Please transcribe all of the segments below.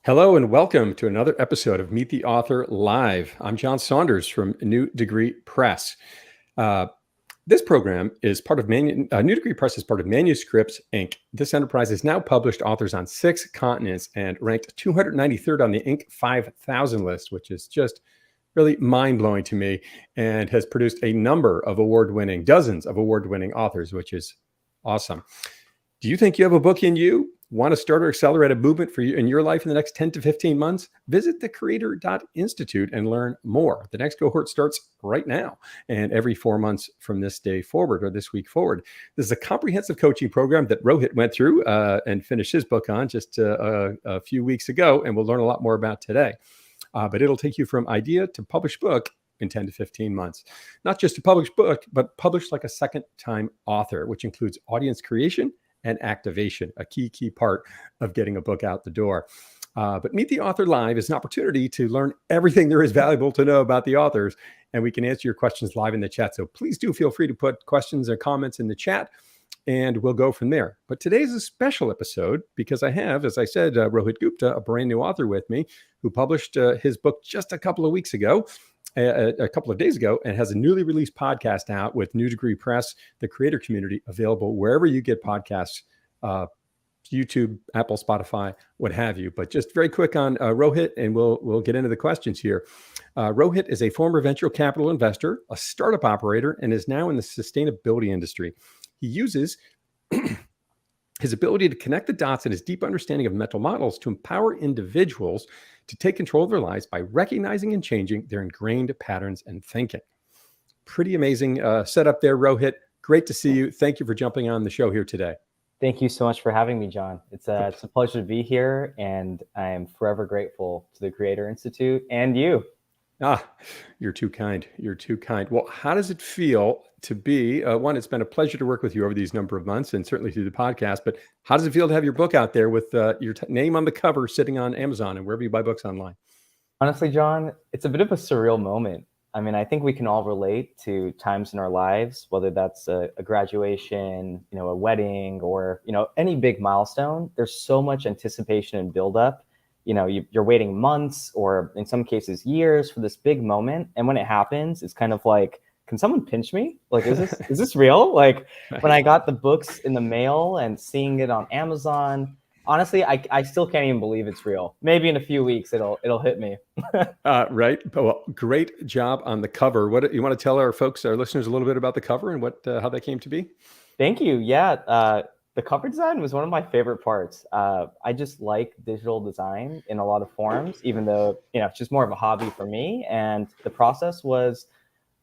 Hello and welcome to another episode of Meet the Author Live. I'm John Saunders from New Degree Press. This program is part of New Degree Press is part of Manuscripts, Inc. This enterprise has now published authors on 6 continents and ranked 293rd on the Inc. 5000 list, which is just really mind-blowing to me, and has produced a number of dozens of award-winning authors, which is awesome. Do you think you have a book in you? Want to start or accelerate a movement for you in your life in the next 10 to 15 months? Visit thecreator.institute and learn more. The next cohort starts right now and every 4 months from this day forward or this week forward. This is a comprehensive coaching program that Rohit went through and finished his book on just a few weeks ago, and we'll learn a lot more about today. But it'll take you from idea to published book in 10 to 15 months. Not just a published book, but published like a second-time author, which includes audience creation and activation, a key part of getting a book out the door. But Meet the Author Live is an opportunity to learn everything there is valuable to know about the authors, and we can answer your questions live in the chat. So please do feel free to put questions or comments in the chat, and we'll go from there. But today's a special episode because I have, as I said, Rohit Gupta, a brand new author with me, who published his book just a couple of days ago, and has a newly released podcast out with New Degree Press, the creator community, available wherever you get podcasts, YouTube, Apple, Spotify, what have you. But just very quick on Rohit, and we'll get into the questions here. Rohit is a former venture capital investor, a startup operator, and is now in the sustainability industry. He uses his ability to connect the dots and his deep understanding of mental models to empower individuals to take control of their lives by recognizing and changing their ingrained patterns and thinking. Pretty amazing setup there, Rohit. Great to see you. Thank you for jumping on the show here today. Thank you so much for having me, John. It's a pleasure to be here, and I am forever grateful to the Creator Institute and you. You're too kind. You're too kind. Well, how does it feel to be, one, it's been a pleasure to work with you over these number of months and certainly through the podcast, but how does it feel to have your book out there with your name on the cover sitting on Amazon and wherever you buy books online? Honestly, John, it's a bit of a surreal moment. I mean, I think we can all relate to times in our lives, whether that's a graduation, a wedding, or, any big milestone. There's so much anticipation and buildup. You're waiting months or in some cases years for this big moment. And when it happens, it's kind of like, can someone pinch me? Like, is this real? Like when I got the books in the mail and seeing it on Amazon, honestly, I still can't even believe it's real. Maybe in a few weeks, it'll hit me. Right. Well, great job on the cover. What you want to tell our listeners a little bit about the cover and how that came to be? Thank you. Yeah. The cover design was one of my favorite parts. I just like digital design in a lot of forms, even though, it's just more of a hobby for me. And the process was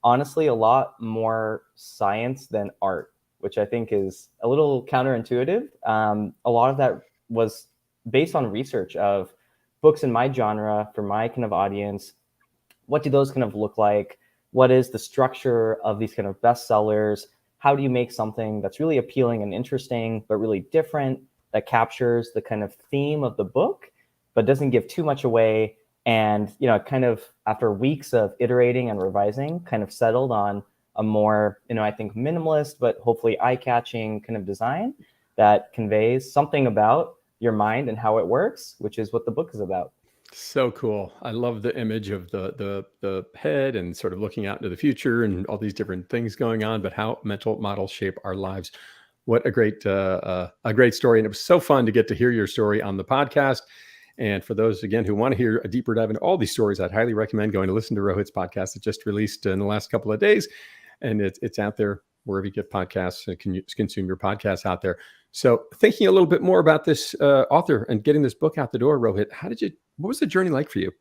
honestly a lot more science than art, which I think is a little counterintuitive. A lot of that was based on research of books in my genre for my kind of audience. What do those kind of look like? What is the structure of these kind of bestsellers? How do you make something that's really appealing and interesting, but really different, that captures the kind of theme of the book, but doesn't give too much away? And, kind of after weeks of iterating and revising, kind of settled on a more, I think minimalist, but hopefully eye-catching kind of design that conveys something about your mind and how it works, which is what the book is about. So cool. I love the image of the head and sort of looking out into the future and all these different things going on, but how mental models shape our lives. What a great story. And it was so fun to get to hear your story on the podcast. And for those, again, who want to hear a deeper dive into all these stories, I'd highly recommend going to listen to Rohit's podcast. It just released in the last couple of days, and it's out there wherever you get podcasts and can consume your podcasts out there. So thinking a little bit more about this author and getting this book out the door, Rohit, what was the journey like for you?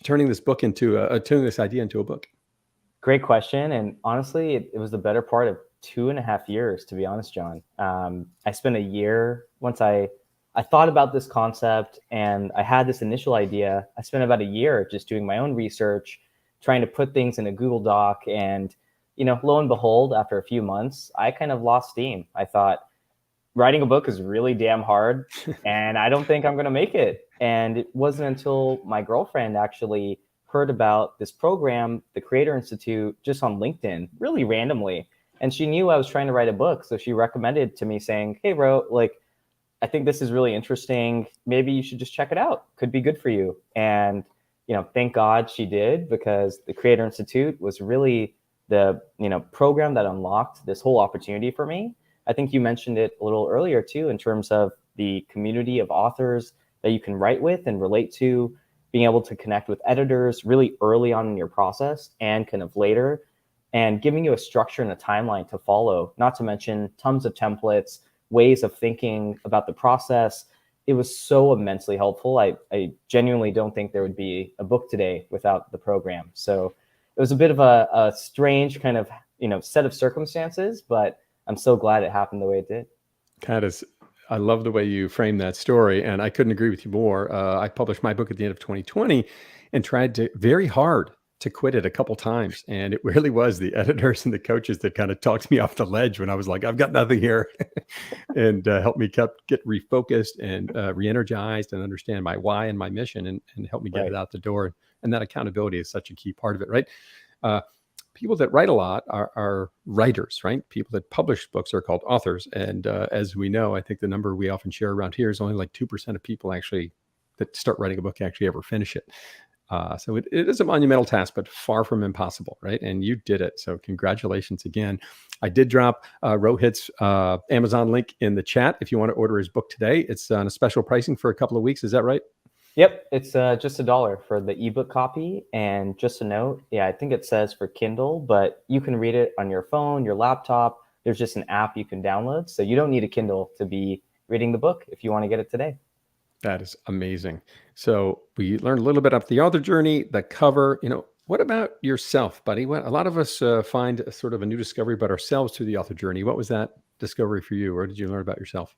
Turning this book turning this idea into a book? Great question. And honestly, it was the better part of 2.5 years, to be honest, John. I spent a year once I thought about this concept and I had this initial idea. I spent about a year just doing my own research, trying to put things in a Google Doc. And, lo and behold, after a few months, I kind of lost steam. I thought, writing a book is really damn hard, and I don't think I'm going to make it. And it wasn't until my girlfriend actually heard about this program, the Creator Institute, just on LinkedIn, really randomly. And she knew I was trying to write a book. So she recommended to me saying, hey, Ro, I think this is really interesting. Maybe you should just check it out. Could be good for you. And, thank God she did, because the Creator Institute was really the, program that unlocked this whole opportunity for me. I think you mentioned it a little earlier too, in terms of the community of authors that you can write with and relate to, being able to connect with editors really early on in your process and kind of later, and giving you a structure and a timeline to follow, not to mention tons of templates, ways of thinking about the process. It was so immensely helpful. I genuinely don't think there would be a book today without the program. So it was a bit of a strange kind of, set of circumstances, but I'm so glad it happened the way it did. I love the way you frame that story, and I couldn't agree with you more. I published my book at the end of 2020 and tried very hard to quit it a couple times. And it really was the editors and the coaches that kind of talked me off the ledge when I was like, I've got nothing here, and helped me get refocused and re-energized and understand my why and my mission, and help me get it out the door. And that accountability is such a key part of it, right? People that write a lot are writers, right? People that publish books are called authors. And as we know, I think the number we often share around here is only like 2% of people actually that start writing a book actually ever finish it. So it is a monumental task, but far from impossible, right? And you did it. So congratulations again. I did drop Rohit's Amazon link in the chat. If you want to order his book today, it's on a special pricing for a couple of weeks. Is that right? Yep, it's just $1 for the ebook copy. And just a note, I think it says for Kindle, but you can read it on your phone, your laptop. There's just an app you can download. So you don't need a Kindle to be reading the book if you want to get it today. That is amazing. So we learned a little bit about the author journey, the cover. What about yourself, buddy? A lot of us find a sort of a new discovery about ourselves through the author journey. What was that discovery for you? Or did you learn about yourself?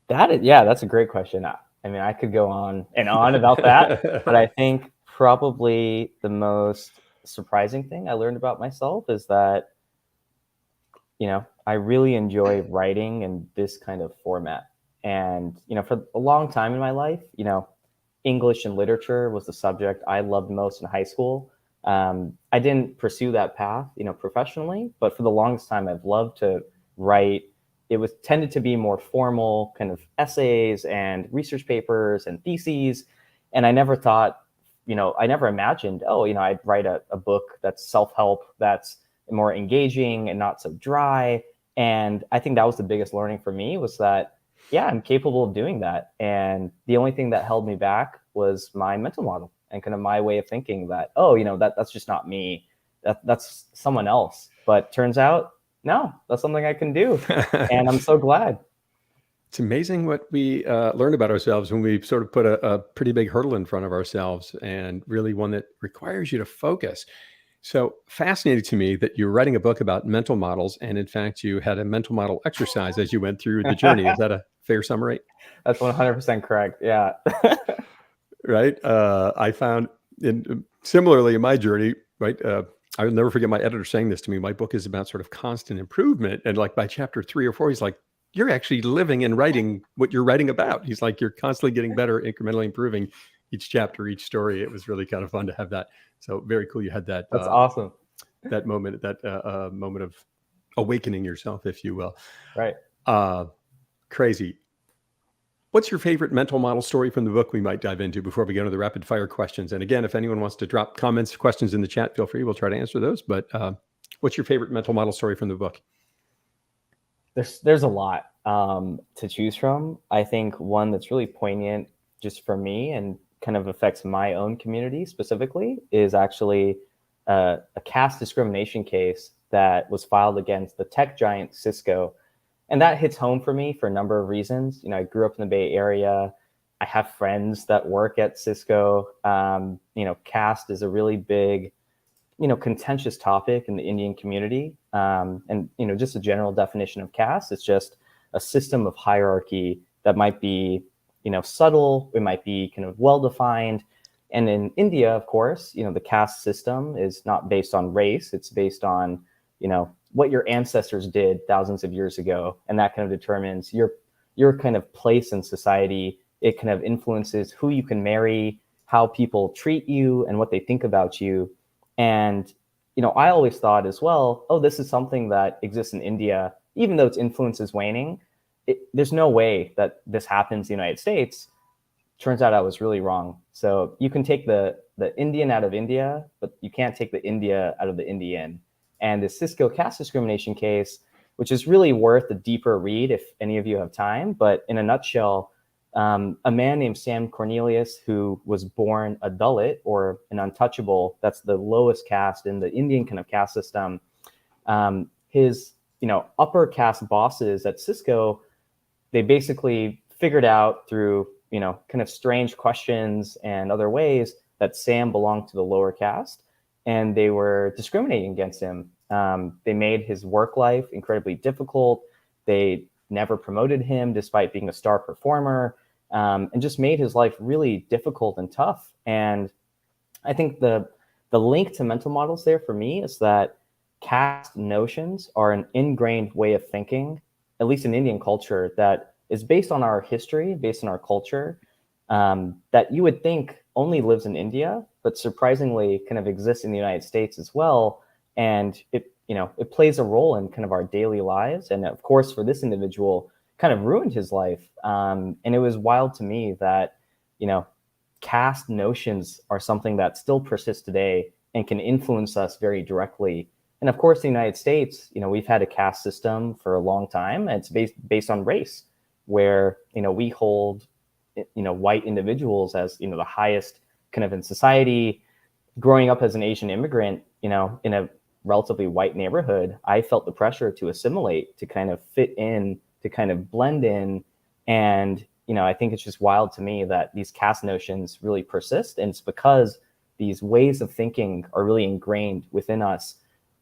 That's a great question. I mean, I could go on and on about that, but I think probably the most surprising thing I learned about myself is that, I really enjoy writing in this kind of format. And, for a long time in my life, English and literature was the subject I loved most in high school. I didn't pursue that path, professionally, but for the longest time, I've loved to write. It was tended to be more formal kind of essays and research papers and theses. And I never thought, I never imagined, I'd write a book that's self-help, that's more engaging and not so dry. And I think that was the biggest learning for me, was that, I'm capable of doing that. And the only thing that held me back was my mental model and kind of my way of thinking that, that's just not me. That's someone else. But turns out, no, that's something I can do. And I'm so glad. It's amazing what we learn about ourselves when we sort of put a pretty big hurdle in front of ourselves, and really one that requires you to focus. So fascinating to me that you're writing a book about mental models, and in fact, you had a mental model exercise as you went through the journey. Is that a fair summary? That's 100% correct. Yeah. Right. I found similarly in my journey, right? I'll never forget my editor saying this to me. My book is about sort of constant improvement. And like by chapter 3 or 4, he's like, you're actually living and writing what you're writing about. He's like, you're constantly getting better, incrementally improving each chapter, each story. It was really kind of fun to have that. So very cool. You had that. That's awesome. That moment, moment of awakening yourself, if you will. Right. Crazy. What's your favorite mental model story from the book we might dive into before we go to the rapid fire questions? And again, if anyone wants to drop comments, questions in the chat, feel free. We'll try to answer those. But what's your favorite mental model story from the book? There's a lot to choose from. I think one that's really poignant just for me and kind of affects my own community specifically is actually a caste discrimination case that was filed against the tech giant Cisco. And that hits home for me for a number of reasons. I grew up in the Bay Area. I have friends that work at Cisco. Caste is a really big, contentious topic in the Indian community. And just a general definition of caste, it's just a system of hierarchy that might be, subtle. It might be kind of well-defined. And in India, of course, the caste system is not based on race. It's based on, what your ancestors did thousands of years ago. And that kind of determines your kind of place in society. It kind of influences who you can marry, how people treat you, and what they think about you. And, I always thought as well, this is something that exists in India, even though its influence is waning. there's no way that this happens in the United States. Turns out I was really wrong. So you can take the Indian out of India, but you can't take the India out of the Indian. And the Cisco caste discrimination case, which is really worth a deeper read if any of you have time. But in a nutshell, a man named Sam Cornelius, who was born a Dalit, or an untouchable, that's the lowest caste in the Indian kind of caste system. His upper caste bosses at Cisco, they basically figured out through kind of strange questions and other ways that Sam belonged to the lower caste, and they were discriminating against him. They made his work life incredibly difficult. They never promoted him despite being a star performer, and just made his life really difficult and tough. And I think the link to mental models there for me is that caste notions are an ingrained way of thinking, at least in Indian culture, that is based on our history, based on our culture, that you would think only lives in India, but surprisingly kind of exists in the United States as well. And it plays a role in kind of our daily lives. And of course, for this individual, kind of ruined his life. And it was wild to me that, caste notions are something that still persists today and can influence us very directly. And of course, in the United States, we've had a caste system for a long time. And it's based on race, where we hold white individuals as the highest kind of in society. Growing up as an Asian immigrant, in a relatively white neighborhood, I felt the pressure to assimilate, to kind of fit in, to kind of blend in. And I think it's just wild to me that these caste notions really persist, and it's because these ways of thinking are really ingrained within us,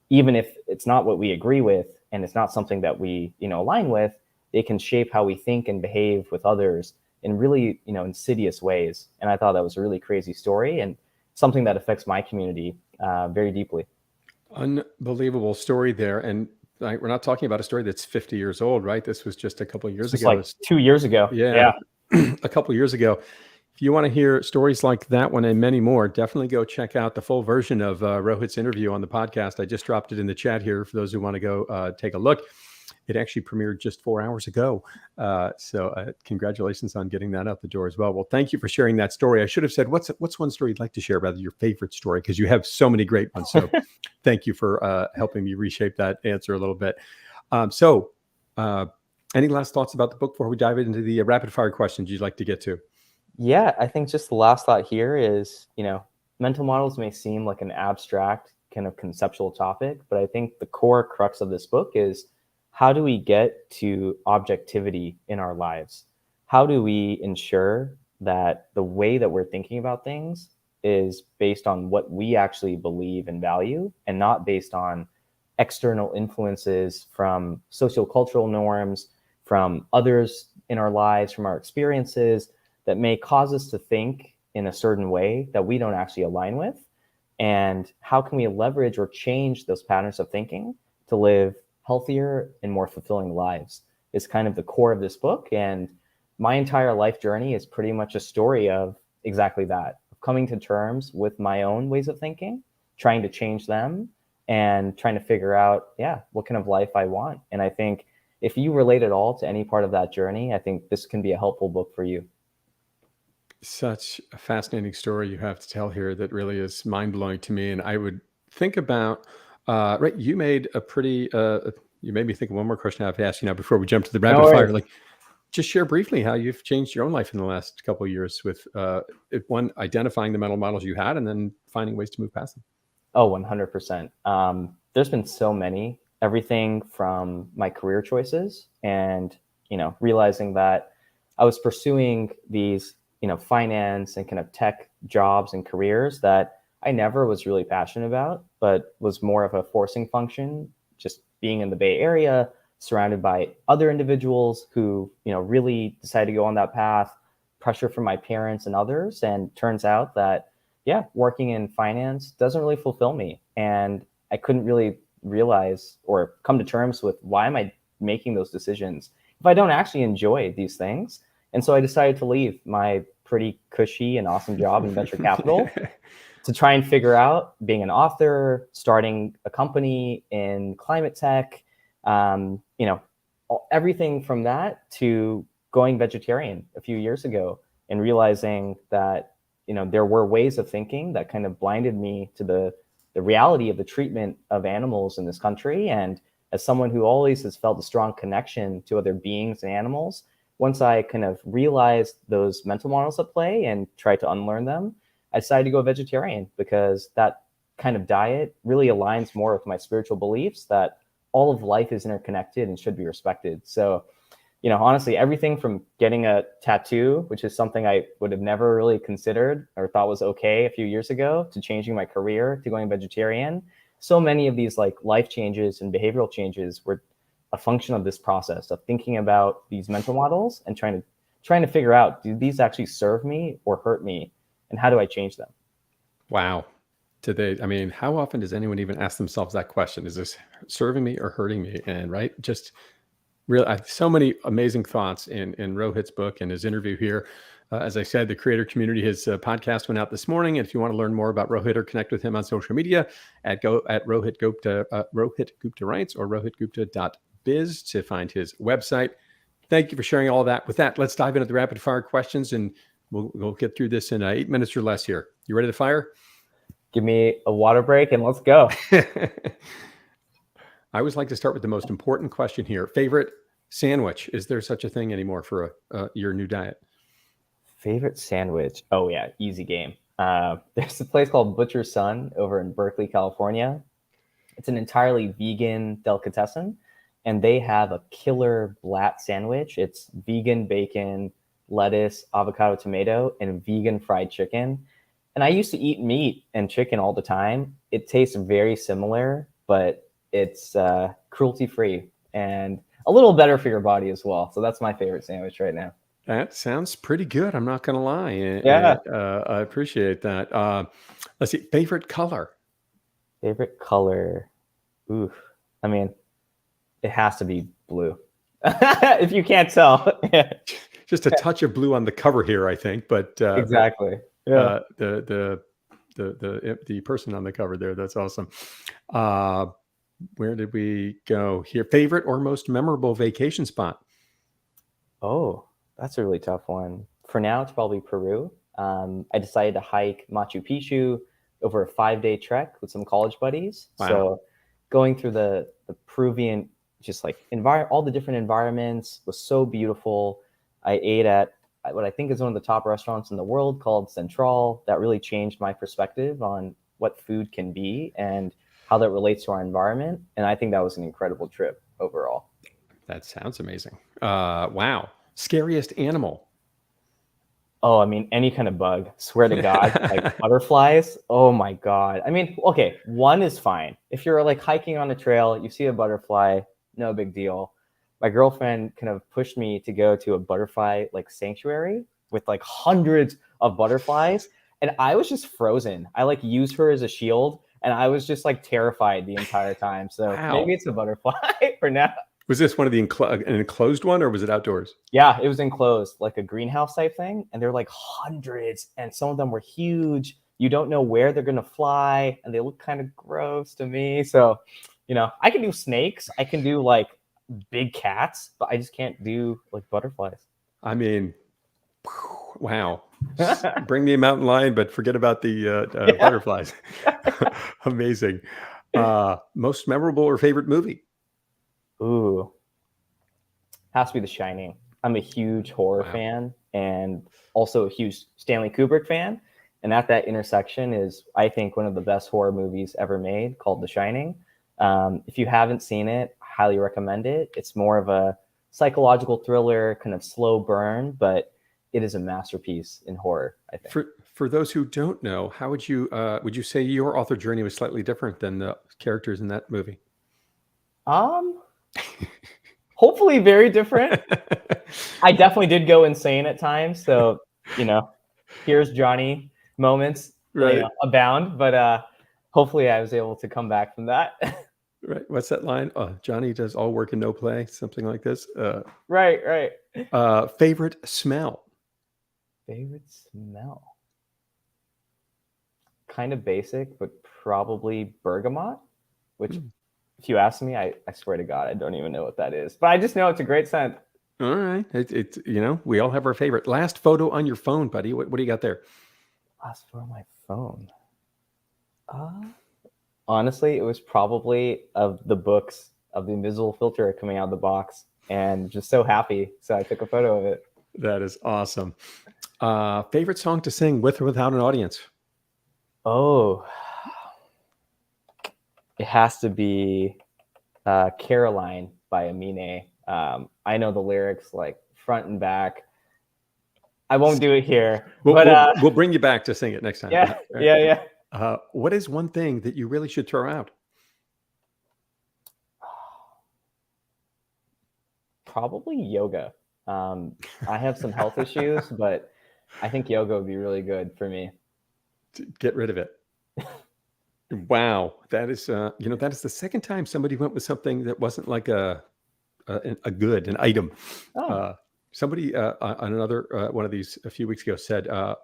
even if it's not what we agree with and it's not something that we align with. They can shape how we think and behave with others in really, insidious ways. And I thought that was a really crazy story and something that affects my community very deeply. Unbelievable story there. And we're not talking about a story that's 50 years old, right? This was just a couple of years ago. Like 2 years ago. Yeah. A couple of years ago. If you want to hear stories like that one and many more, definitely go check out the full version of Rohit's interview on the podcast. I just dropped it in the chat here for those who want to go take a look. It actually premiered just 4 hours ago. So congratulations on getting that out the door as well. Well, thank you for sharing that story. I should have said, what's one story you'd like to share about your favorite story? Because you have so many great ones. So thank you for helping me reshape that answer a little bit. Any last thoughts about the book before we dive into the rapid fire questions you'd like to get to? Yeah, I think just the last thought here is, mental models may seem like an abstract kind of conceptual topic, but I think the core crux of this book is, how do we get to objectivity in our lives? How do we ensure that the way that we're thinking about things is based on what we actually believe and value, and not based on external influences from sociocultural norms, from others in our lives, from our experiences that may cause us to think in a certain way that we don't actually align with? And how can we leverage or change those patterns of thinking to live healthier and more fulfilling lives is kind of the core of this book. And my entire life journey is pretty much a story of exactly that, of coming to terms with my own ways of thinking, trying to change them, and trying to figure out, what kind of life I want. And I think if you relate at all to any part of that journey, I think this can be a helpful book for you. Such a fascinating story you have to tell here that really is mind-blowing to me. And I would think about, right, you made a pretty, you made me think of one more question I have to ask you now before we jump to the rapid fire. Like, just share briefly how you've changed your own life in the last couple of years with one, identifying the mental models you had, and then finding ways to move past them. Oh, 100%. There's been so many, everything from my career choices and, realizing that I was pursuing these, finance and kind of tech jobs and careers that I never was really passionate about, but was more of a forcing function, just being in the Bay Area, surrounded by other individuals who, really decided to go on that path, pressure from my parents and others. And turns out that, working in finance doesn't really fulfill me. And I couldn't really realize or come to terms with, why am I making those decisions if I don't actually enjoy these things? And so I decided to leave my pretty cushy and awesome job in venture capital to try and figure out being an author, starting a company in climate tech, everything from that to going vegetarian a few years ago and realizing that, there were ways of thinking that kind of blinded me to the reality of the treatment of animals in this country. And as someone who always has felt a strong connection to other beings and animals, once I kind of realized those mental models at play and tried to unlearn them, I decided to go vegetarian because that kind of diet really aligns more with my spiritual beliefs that all of life is interconnected and should be respected. So, honestly, everything from getting a tattoo, which is something I would have never really considered or thought was okay a few years ago, to changing my career, to going vegetarian. So many of these like life changes and behavioral changes were a function of this process of thinking about these mental models and trying to figure out, do these actually serve me or hurt me? And how do I change them? Wow. How often does anyone even ask themselves that question? Is this serving me or hurting me? And right, just really, so many amazing thoughts in Rohit's book and his interview here. As I said, the creator community, his podcast went out this morning. And if you want to learn more about Rohit or connect with him on social media, at Rohit Gupta, Rohit Gupta Writes or rohitgupta.biz to find his website. Thank you for sharing all that. With that, let's dive into the rapid fire questions, and we'll get through this in 8 minutes or less here. You ready to fire? Give me a water break and let's go. I always like to start with the most important question here. Favorite sandwich? Is there such a thing anymore for your new diet? Favorite sandwich? Oh yeah, easy game. There's a place called Butcher's Son over in Berkeley, California. It's an entirely vegan delicatessen, and they have a killer blat sandwich. It's vegan bacon, lettuce, avocado, tomato, and vegan fried chicken. And I used to eat meat and chicken all the time. It tastes very similar, but it's cruelty-free and a little better for your body as well. So that's my favorite sandwich right now. That sounds pretty good. I'm not going to lie. Yeah. I appreciate that. Let's see. Favorite color? Favorite color? Oof. I mean, it has to be blue. If you can't tell. Just a touch of blue on the cover here, I think. But exactly. Yeah. The person on the cover there, that's awesome. Where did we go here? Favorite or most memorable vacation spot? Oh, that's a really tough one. For now, it's probably Peru. I decided to hike Machu Picchu over a 5-day trek with some college buddies. Wow. So going through the Peruvian, just like all the different environments was so beautiful. I ate at what I think is one of the top restaurants in the world called Central. That really changed my perspective on what food can be and how that relates to our environment. And I think that was an incredible trip overall. That sounds amazing. Wow. Scariest animal? Oh, I mean, any kind of bug. Swear to God, like butterflies. Oh my God. I mean, okay, one is fine. If you're like hiking on a trail, you see a butterfly, no big deal. My girlfriend kind of pushed me to go to a butterfly like sanctuary with like hundreds of butterflies. And I was just frozen. I like used her as a shield and I was just like terrified the entire time. So Wow. Maybe it's a butterfly for now. Was this one of the an enclosed one or was it outdoors? Yeah, it was enclosed, like a greenhouse type thing. And they're like hundreds and some of them were huge. You don't know where they're going to fly and they look kind of gross to me. So, I can do snakes. I can do like big cats, but I just can't do like butterflies. I mean, wow. Bring me a mountain lion, but forget about the butterflies. Amazing. Most memorable or favorite movie? Ooh, has to be The Shining. I'm a huge horror fan and also a huge Stanley Kubrick fan. And at that intersection is, I think, one of the best horror movies ever made, called The Shining. If you haven't seen it, highly recommend it. It's more of a psychological thriller, kind of slow burn, but it is a masterpiece in horror, I think. For those who don't know, how would you say your author journey was slightly different than the characters in that movie? Hopefully very different. I definitely did go insane at times. So, here's Johnny moments abound, but hopefully I was able to come back from that. Right. What's that line? Johnny does all work and no play. Something like this. Right. Favorite smell? Favorite smell? Kind of basic, but probably bergamot, which If you ask me, I swear to God, I don't even know what that is. But I just know it's a great scent. All right. It's we all have our favorite. Last photo on your phone, buddy. What do you got there? Last photo on my phone. Honestly, it was probably of the books of the invisible filter coming out of the box, and just so happy. So I took a photo of it. That is awesome. Favorite song to sing with or without an audience? Oh, it has to be Caroline by Amine. I know the lyrics like front and back. I won't do it here, we'll bring you back to sing it next time. Yeah, Right. yeah. What is one thing that you really should throw out? Probably yoga. I have some health issues, but I think yoga would be really good for me. Get rid of it. Wow, that is that is the second time somebody went with something that wasn't like an item. Oh. Somebody on another one of these a few weeks ago said a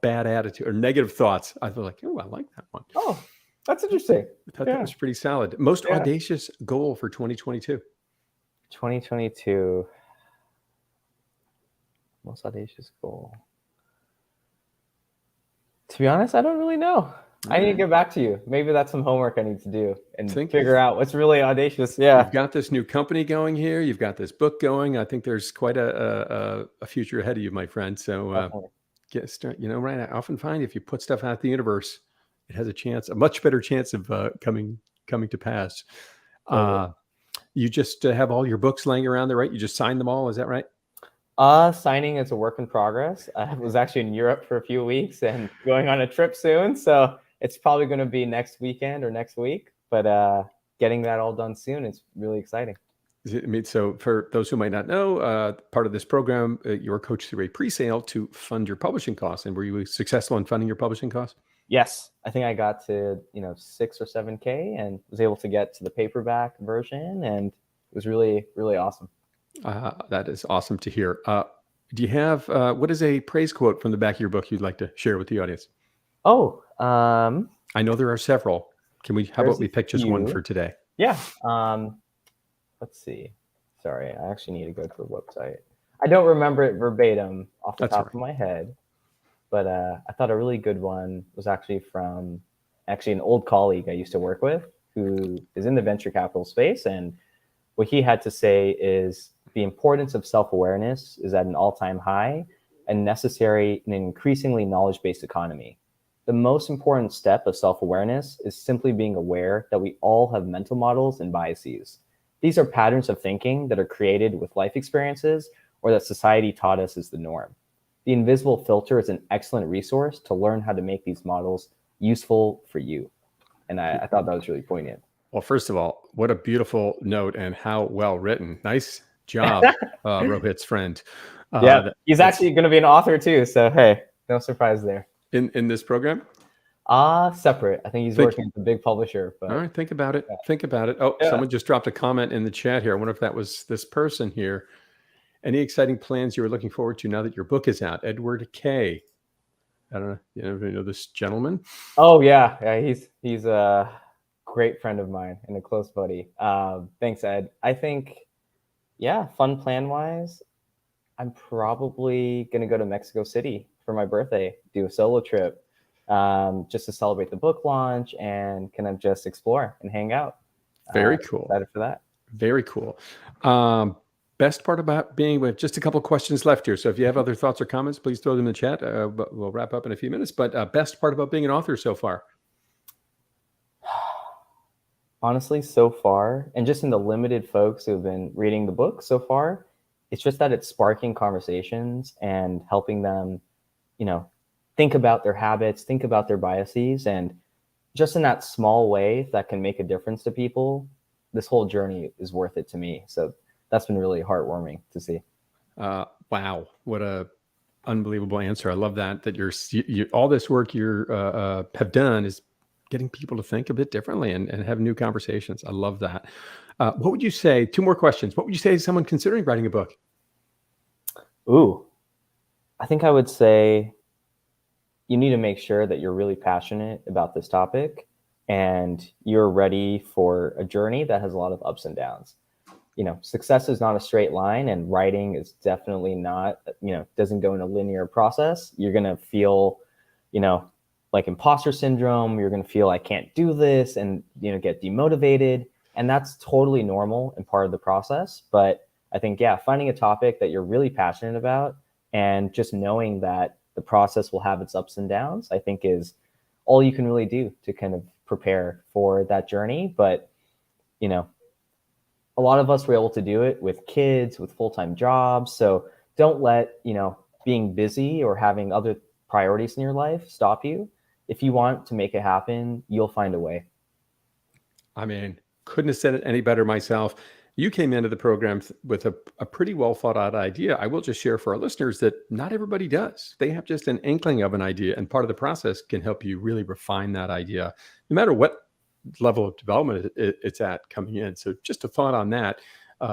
bad attitude or negative thoughts. I feel like, oh, I like that one. Oh, that's interesting. I thought that was pretty solid. Most audacious goal for 2022. 2022. Most audacious goal. To be honest, I don't really know. I need to get back to you. Maybe that's some homework I need to do and figure out what's really audacious. Yeah. You've got this new company going here. You've got this book going. I think there's quite a future ahead of you, my friend. So get start. Right. I often find if you put stuff out in the universe, it has a much better chance of coming to pass. You just have all your books laying around there, right? You just signed them all. Is that right? Signing is a work in progress. I was actually in Europe for a few weeks and going on a trip soon. So it's probably going to be next weekend or next week. But getting that all done soon is really exciting. So for those who might not know, part of this program, you were coached through a pre-sale to fund your publishing costs. And were you successful in funding your publishing costs? Yes, I think I got to 6 or 7K and was able to get to the paperback version, and it was really, really awesome. That is awesome to hear. Do you have what is a praise quote from the back of your book you'd like to share with the audience? Oh, I know there are several. How about we pick just one for today? Yeah. Let's see. Sorry, I actually need to go to the website. I don't remember it verbatim off the top of my head, but I thought a really good one was actually from an old colleague I used to work with who is in the venture capital space. And what he had to say is the importance of self-awareness is at an all-time high and necessary in an increasingly knowledge-based economy. The most important step of self-awareness is simply being aware that we all have mental models and biases. These are patterns of thinking that are created with life experiences or that society taught us is the norm. The invisible filter is an excellent resource to learn how to make these models useful for you. And I thought that was really poignant. Well, first of all, what a beautiful note and how well written. Nice job, Rohit's friend. He's actually going to be an author too. So, hey, no surprise there. In this program? Separate. I think he's working with a big publisher. But... All right, think about it. Think about it. Oh, someone just dropped a comment in the chat here. I wonder if that was this person here. Any exciting plans you were looking forward to now that your book is out? Edward K. I don't know. You know this gentleman? Oh, yeah. He's a great friend of mine and a close buddy. Thanks, Ed. I think, fun plan-wise, I'm probably going to go to Mexico City for my birthday, do a solo trip, just to celebrate the book launch and kind of just explore and hang out. Very cool. Excited for that. Very cool. Best part about being with just a couple of questions left here. So if you have other thoughts or comments, please throw them in the chat. But we'll wrap up in a few minutes. But best part about being an author so far? Honestly, so far, and just in the limited folks who have been reading the book so far, it's just that it's sparking conversations and helping them, think about their habits, think about their biases, and just in that small way that can make a difference to people, this whole journey is worth it to me. So that's been really heartwarming to see. Wow. What a unbelievable answer. I love that you're all this work you have done is getting people to think a bit differently and have new conversations. I love that. What would you say? 2 more questions. What would you say to someone considering writing a book? Ooh, I think I would say you need to make sure that you're really passionate about this topic and you're ready for a journey that has a lot of ups and downs. Success is not a straight line, and writing is definitely not, doesn't go in a linear process. You're going to feel, like imposter syndrome. You're going to feel, I can't do this, and, get demotivated. And that's totally normal and part of the process. But I think, finding a topic that you're really passionate about and just knowing that the process will have its ups and downs, I think is all you can really do to kind of prepare for that journey. But, a lot of us were able to do it with kids, with full-time jobs. So don't let, being busy or having other priorities in your life stop you. If you want to make it happen, you'll find a way. I mean, couldn't have said it any better myself. You came into the program with a pretty well thought out idea. I will just share for our listeners that not everybody does. They have just an inkling of an idea, and part of the process can help you really refine that idea, no matter what level of development it's at coming in. So just a thought on that.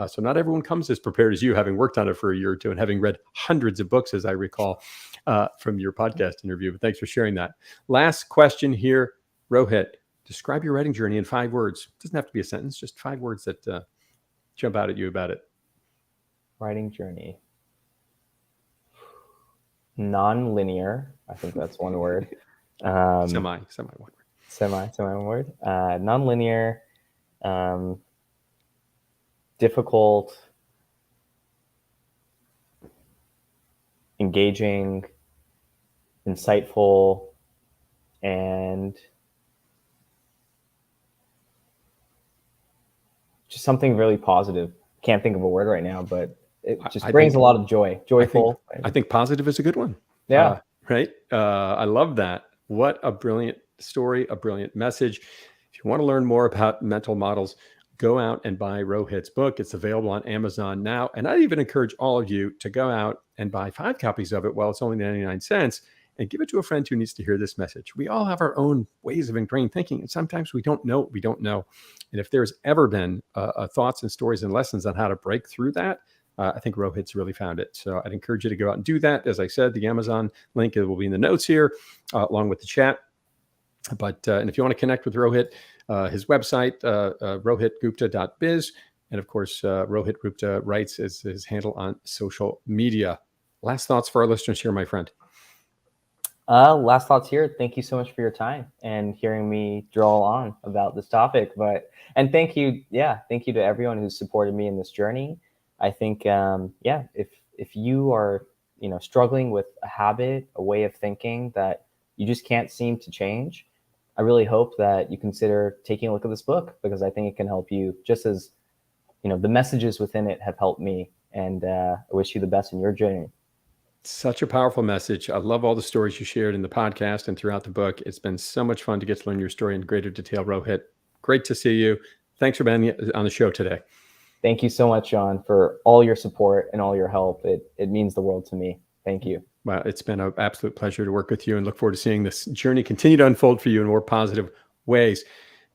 So not everyone comes as prepared as you, having worked on it for a year or two and having read hundreds of books, as I recall from your podcast interview. But thanks for sharing that. Last question here, Rohit. Describe your writing journey in 5 words. It doesn't have to be a sentence, just 5 words that jump out at you about it. Writing journey. Non-linear. I think that's one word. Semi one word. Semi one word. Non-linear. Difficult. Engaging. Insightful. And just something really positive. Can't think of a word right now, but it just brings a lot of joy. Joyful. I think positive is a good one. Yeah. Right. I love that. What a brilliant story, a brilliant message. If you want to learn more about mental models, go out and buy Rohit's book. It's available on Amazon now. And I even encourage all of you to go out and buy 5 copies of it while it's only 99 cents. And give it to a friend who needs to hear this message. We all have our own ways of ingrained thinking, and sometimes we don't know what we don't know. And if there's ever been thoughts and stories and lessons on how to break through that, I think Rohit's really found it. So I'd encourage you to go out and do that. As I said, the Amazon link will be in the notes here, along with the chat. But and if you want to connect with Rohit, his website, rohitgupta.biz. And of course, Rohit Gupta writes is his handle on social media. Last thoughts for our listeners here, my friend. Last thoughts here. Thank you so much for your time and hearing me drawl on about this topic. And thank you to everyone who's supported me in this journey. I think, if you are, struggling with a habit, a way of thinking that you just can't seem to change, I really hope that you consider taking a look at this book, because I think it can help you just as, the messages within it have helped me. And I wish you the best in your journey. Such a powerful message. I love all the stories you shared in the podcast and throughout the book. It's been so much fun to get to learn your story in greater detail, Rohit. Great to see you. Thanks for being on the show today. Thank you so much, John, for all your support and all your help. It means the world to me. Thank you. Well, it's been an absolute pleasure to work with you, and look forward to seeing this journey continue to unfold for you in more positive ways.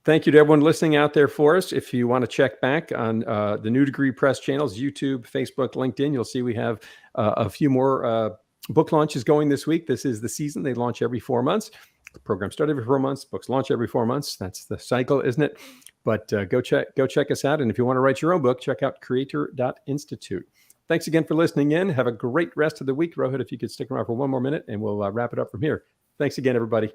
Thank you to everyone listening out there for us. If you want to check back on the New Degree Press channels, YouTube, Facebook, LinkedIn, you'll see we have a few more book launches going this week. This is the season. They launch every 4 months. The program starts every 4 months. Books launch every 4 months. That's the cycle, isn't it? But go check us out. And if you want to write your own book, check out creator.institute. Thanks again for listening in. Have a great rest of the week. Rohit, if you could stick around for one more minute, and we'll wrap it up from here. Thanks again, everybody.